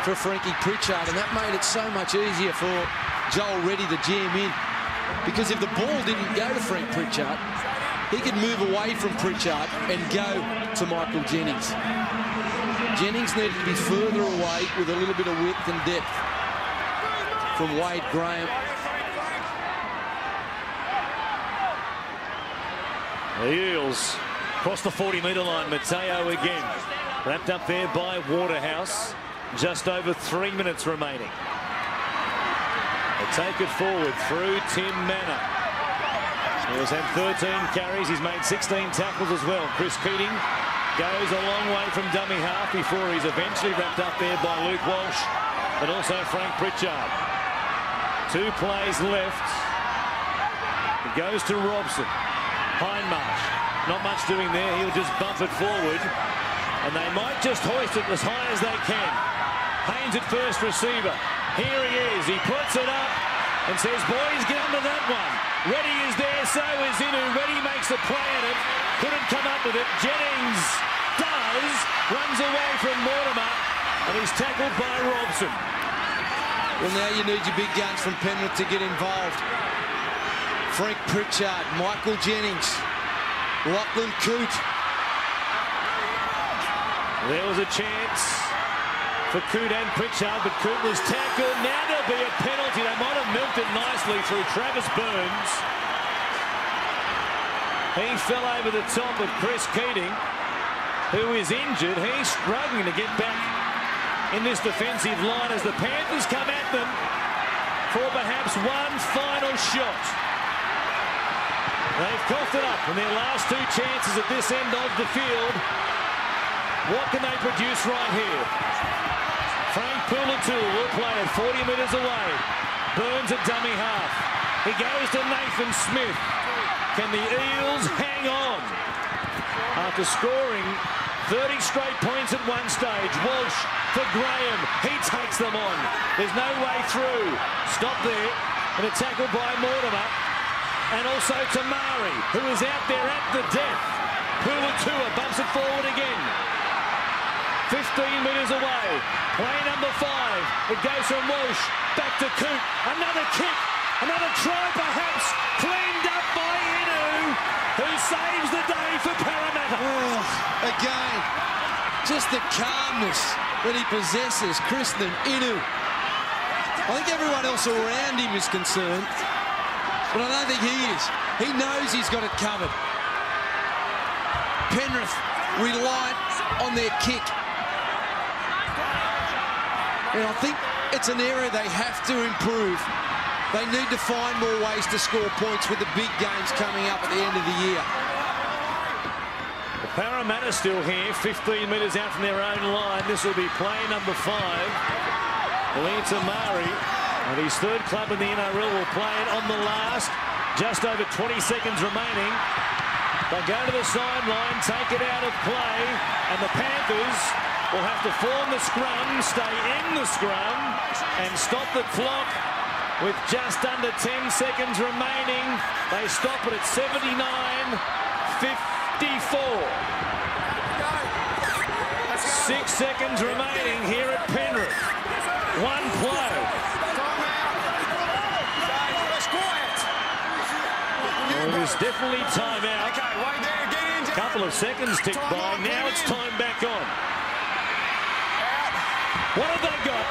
for Frankie Pritchard, and that made it so much easier for Joel Reddy to jam in. Because if the ball didn't go to Frank Pritchard, he could move away from Pritchard and go to Michael Jennings. Jennings needed to be further away with a little bit of width and depth from Wade Graham. The Eels cross the 40-metre line. Mateo again. Wrapped up there by Waterhouse. Just over 3 minutes remaining. They take it forward through Tim Manor. Eels had 13 carries. He's made 16 tackles as well. Chris Keating goes a long way from dummy half before he's eventually wrapped up there by Luke Walsh, but also Frank Pritchard. 2 plays left. It goes to Robson. Hindmarsh, not much doing there. He'll just bump it forward, and they might just hoist it as high as they can. Haynes at first receiver. Here he is. He puts it up and says, boys, get under that one. Reddy is there, so is Inu. Reddy makes a play at it. Couldn't come up with it. Jennings does. Runs away from Mortimer, and he's tackled by Robson. Well, now you need your big guns from Penrith to get involved. Frank Pritchard, Michael Jennings, Lachlan Coote. There was a chance for Coote and Pritchard, but Coote was tackled. Now there'll be a penalty. They might have milked it nicely through Travis Burns. He fell over the top of Chris Keating, who is injured. He's struggling to get back in this defensive line as the Panthers come at them for perhaps one final shot. They've coughed it up in their last 2 chances at this end of the field. What can they produce right here? Frank Poulatou will play it 40 metres away. Burns at dummy half. He goes to Nathan Smith. Can the Eels hang on? After scoring 30 straight points at one stage. Walsh for Graham. He takes them on. There's no way through. Stop there. And a tackle by Mortimer. And also Tamari, who is out there at the death. Poulatua bumps it forward again. 15 metres away. Play number 5. It goes from Walsh. Back to Coote. Another kick. Another try perhaps. Cleaned up by Inu, who saves the day for Parramatta. Oh, again, just the calmness that he possesses, Kristen Inu. I think everyone else around him is concerned, but I don't think he is. He knows he's got it covered. Penrith reliant on their kick. And I think it's an area they have to improve. They need to find more ways to score points with the big games coming up at the end of the year. The Parramatta still here, 15 metres out from their own line. This will be play number 5. Lee Tamari, and his 3rd club in the NRL, will play it on the last. Just over 20 seconds remaining. They'll go to the sideline, take it out of play, and the Panthers will have to form the scrum, stay in the scrum, and stop the clock with just under 10 seconds remaining. They stop it at 79:54. 6 seconds remaining here at Penrith. One play. Well, it is definitely time out. A couple of seconds ticked by. Now it's time back on. What have they got?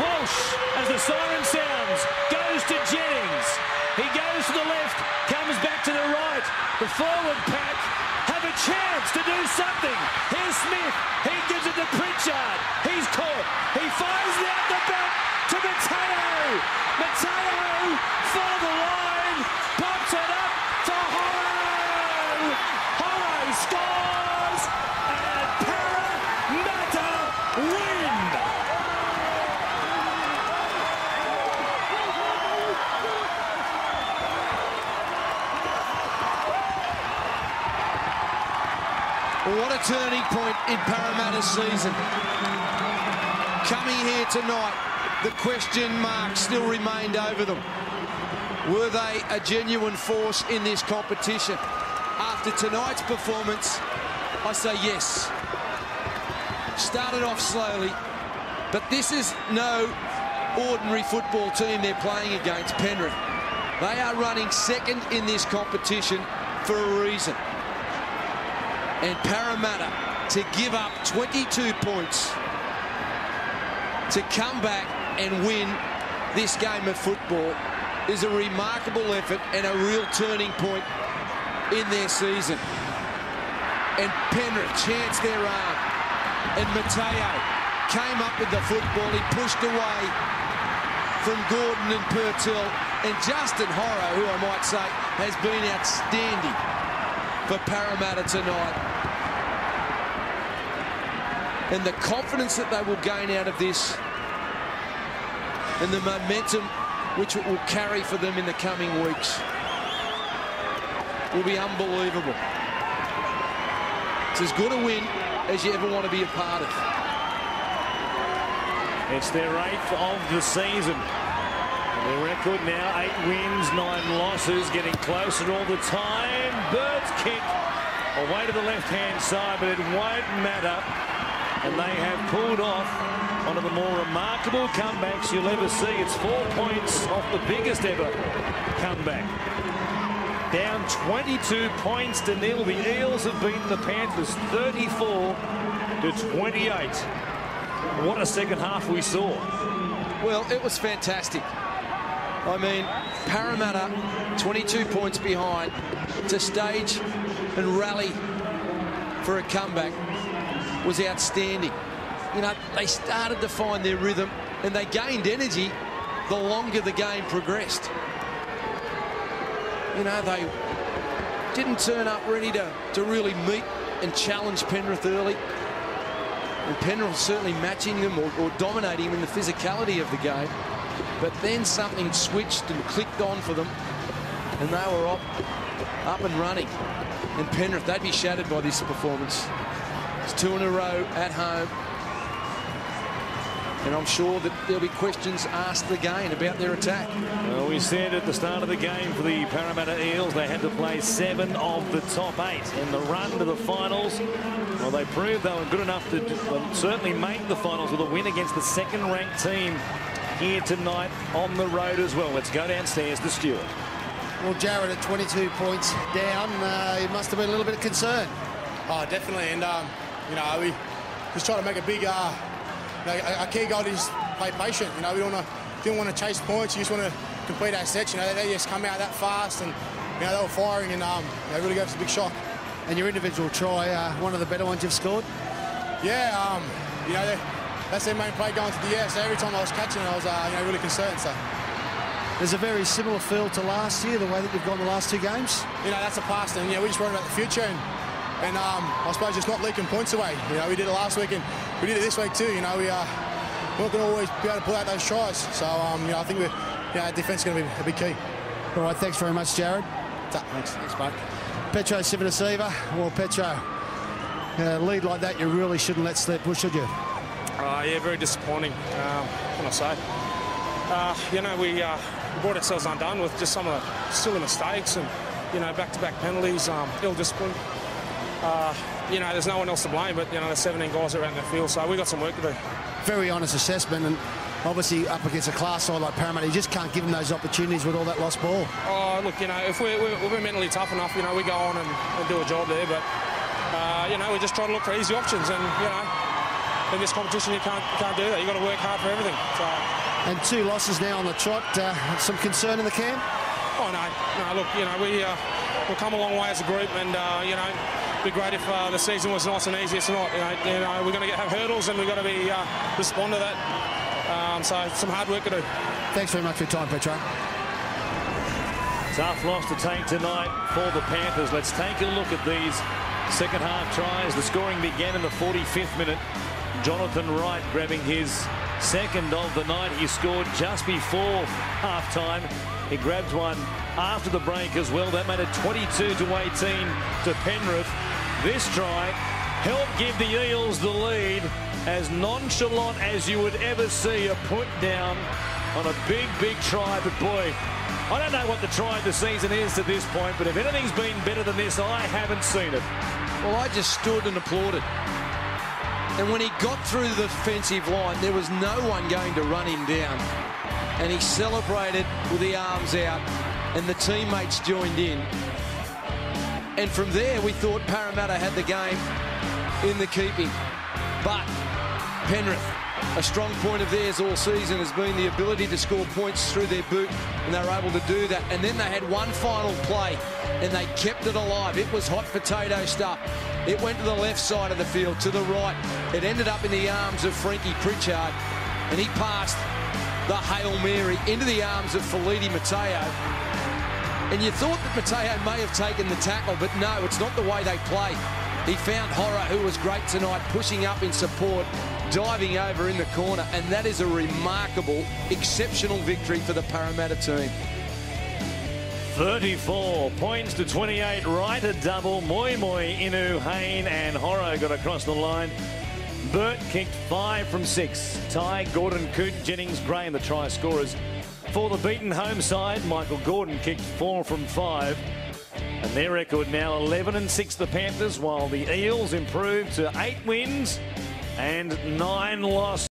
Walsh, as the siren sounds, goes to Jennings. He goes to the left, comes back to the right. The forward pack have a chance to do something. Here's Smith. He gives it to Pritchard. He's caught. He fires it out the back to Mateo. Mateo for the line. Pops it up for Horro. Horro scores. And Parramatta win. What a turning point in Parramatta's season. Coming here tonight, the question mark still remained over them. Were they a genuine force in this competition? After tonight's performance, I say yes. Started off slowly, But this is no ordinary football team they're playing against, Penrith. They are running second in this competition for a reason. And Parramatta to give up 22 points to come back and win this game of football is a remarkable effort and a real turning point in their season. And Penrith chanced their arm, and Mateo came up with the football. He pushed away from Gordon and Purtell, and Justin Horro, who I might say has been outstanding for Parramatta tonight. And the confidence that they will gain out of this and the momentum which it will carry for them in the coming weeks will be unbelievable. It's as good a win as you ever want to be a part of. It's their 8th of the season. Their record now 8 wins, 9 losses, getting closer all the time. Bird's kick away to the left-hand side, but it won't matter. And they have pulled off one of the more remarkable comebacks you'll ever see. It's 4 points off the biggest ever comeback. Down 22 points to nil. The Eels have beaten the Panthers 34-28. What a second half we saw. Well, it was fantastic. I mean, Parramatta 22 points behind to stage and rally for a comeback was outstanding. You know, they started to find their rhythm and they gained energy the longer the game progressed. You know, they didn't turn up ready to really meet and challenge Penrith early. And Penrith certainly matching them or dominating them in the physicality of the game. But then something switched and clicked on for them, and they were up and running. And Penrith, they'd be shattered by this performance. It's 2 in a row at home. And I'm sure that there'll be questions asked again about their attack. Well, we said at the start of the game for the Parramatta Eels, they had to play 7 of the top 8 in the run to the finals. Well, they proved they were good enough to certainly make the finals with a win against the second-ranked team here tonight on the road as well. Let's go downstairs to Stuart. Well, Jared, at 22 points down, it must have been a little bit of concern. Oh, definitely. And, you know, we just try to make a big, a key goal is play patient. You know, we didn't want to chase points. You just want to complete our sets. You know, they just come out that fast, and you know they were firing, and they really gave us a big shock. And your individual try, one of the better ones you've scored. Yeah, you know, that's their main play going to the air. So every time I was catching it, I was you know, really concerned. So there's a very similar feel to last year, the way that you've gone the last 2 games. You know, that's the past, and you know, we just worry about the future. And I suppose just not leaking points away. You know, we did it last week and we did it this week too. You know, we're not going to always be able to pull out those tries. So, you know, I think our defence is going to be a big key. All right, thanks very much, Jared. Thanks, mate. Petro Sivanasiva. Well, Petro, lead like that you really shouldn't let slip, should you? Yeah, very disappointing. What can I say? You know, we brought ourselves undone with just some of the silly mistakes and, you know, back-to-back penalties, ill discipline. You know, there's no one else to blame, but, you know, there's 17 guys around the field, so we've got some work to do. Very honest assessment, and obviously up against a class side like Parramatta, you just can't give them those opportunities with all that lost ball. Oh, look, you know, if we're mentally tough enough, you know, we go on and do a job there, but, you know, we just try to look for easy options, and, you know, in this competition you can't do that. You've got to work hard for everything. So. And 2 losses now on the trot. Some concern in the camp? Oh, no, look, you know, we've come a long way as a group, and, you know, it'd be great if the season was nice and easy. It's not. You know, we're going to have hurdles, and we've got to be respond to that. So some hard work to do. Thanks very much for your time, Petro. Tough loss to take tonight for the Panthers. Let's take a look at these second half tries. The scoring began in the 45th minute. Jonathan Wright grabbing his second of the night. He scored just before half-time. He grabbed one after the break as well. That made it 22-18 to Penrith. This try helped give the Eels the lead, as nonchalant as you would ever see a put down on a big try. But boy, I don't know what the try of the season is to this point, but if anything's been better than this, I haven't seen it. Well, I just stood and applauded. And when he got through the defensive line, there was no one going to run him down. And he celebrated with the arms out, and the teammates joined in. And from there, we thought Parramatta had the game in the keeping. But Penrith, a strong point of theirs all season has been the ability to score points through their boot, and they were able to do that. And then they had one final play, and they kept it alive. It was hot potato stuff. It went to the left side of the field, to the right. It ended up in the arms of Frankie Pritchard, and he passed the Hail Mary into the arms of Feleti Mateo. And you thought that Mateo may have taken the tackle, but no, it's not the way they play. He found Horror, who was great tonight, pushing up in support, diving over in the corner, and that is a remarkable, exceptional victory for the Parramatta team. 34 points to 28, right a double. Moi, Inu, Hayne and Horror got across the line. Burt kicked 5 from 6. Ty, Gordon, Coote, Jennings, Gray and the try scorers. For the beaten home side, Michael Gordon kicked 4 from 5. And their record now 11-6, the Panthers, while the Eels improved to 8 wins and 9 losses.